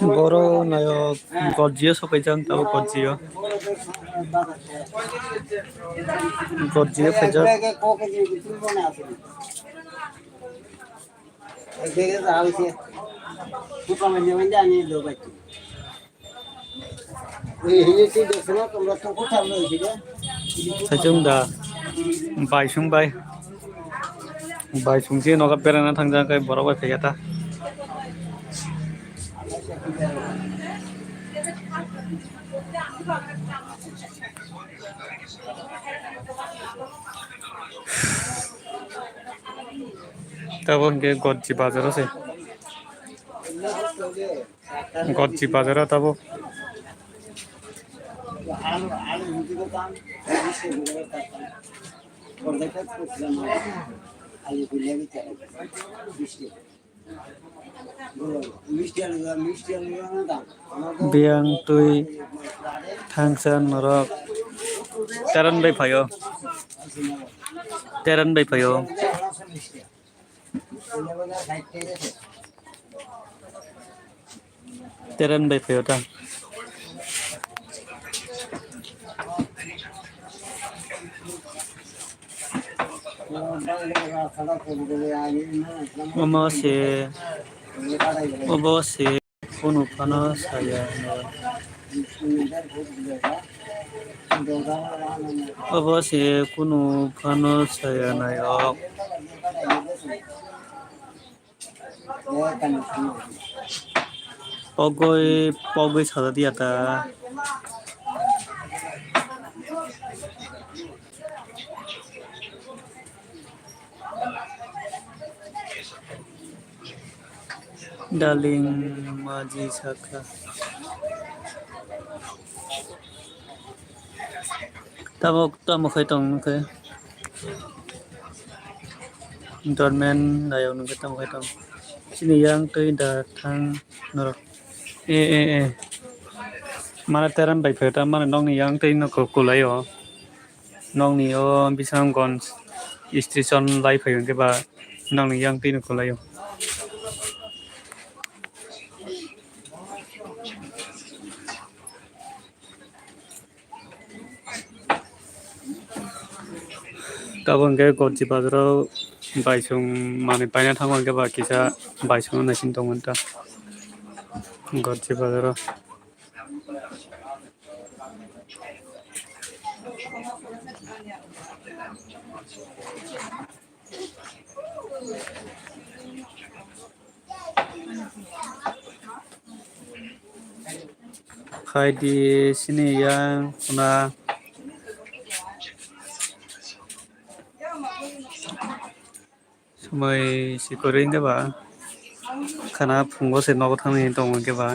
Boro nayo Godzilla sopaijan tabo Godzilla. Godzilla pajak. Sajung da baisung bai. Baisung sih nokat berana tangjang kai boro bai pegata. Tabo ke Godzilla bazar sih. Godzilla bazar tabo. Biang tui thangsan norok teran bai phayo. Teran bai phayo. Teran bai phayo ta. Obo se kono phano saya. Obo se kono phano saya nayo. Pogoi sada dia ta. Daling maji saka. Tamo khai tong ke. Dorman dayo nung ke tamo khai tong. Sini yang tui da thang norok. Mana teran bai phayo mana nong ni yang tui no kulayo. Nong ni o Bisanggons station lai phayo ke ba nong ni yang tui no kulayo. Tabon ke Godzilla bazaro baisung mane paina thangon ke ba kisa baisung na sin tongon ta Godzilla bazaro khai di sini yang kuna Sumai sikorin ke ba khana phungo se nogo thangni tongon ke ba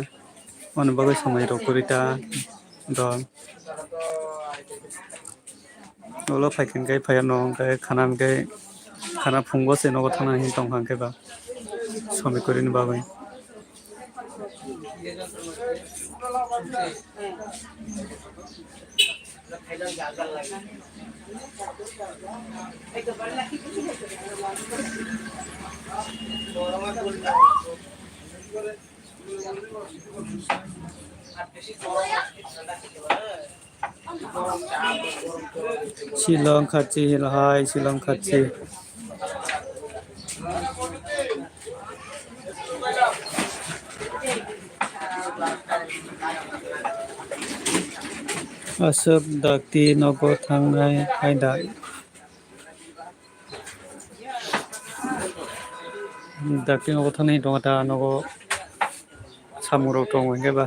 on bagai samai rokurita don olo phaikin kai phaya no kai khana phungo se nogo thangni tongkhang ke ba samai korin ba bai Silong khachi hilhai silong khachi asok dakti nogo thangnai haida dakti nogo thangnai dongata nogo samurok tongo ke ba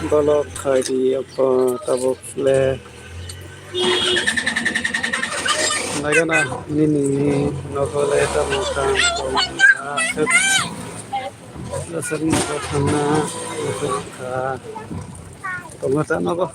Balok khai di apa tabuk le naga na nini nokole tabuk kan set dasar nokol kana nokol ka tomata nokol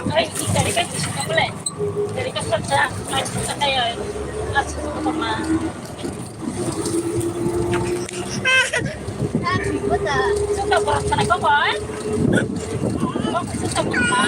Ay, dari kan suka boleh. Dari kan kerja, ay suka kayo. At suka pa ma. Suka ba? Sana ko ba? Oh, suka mo ba?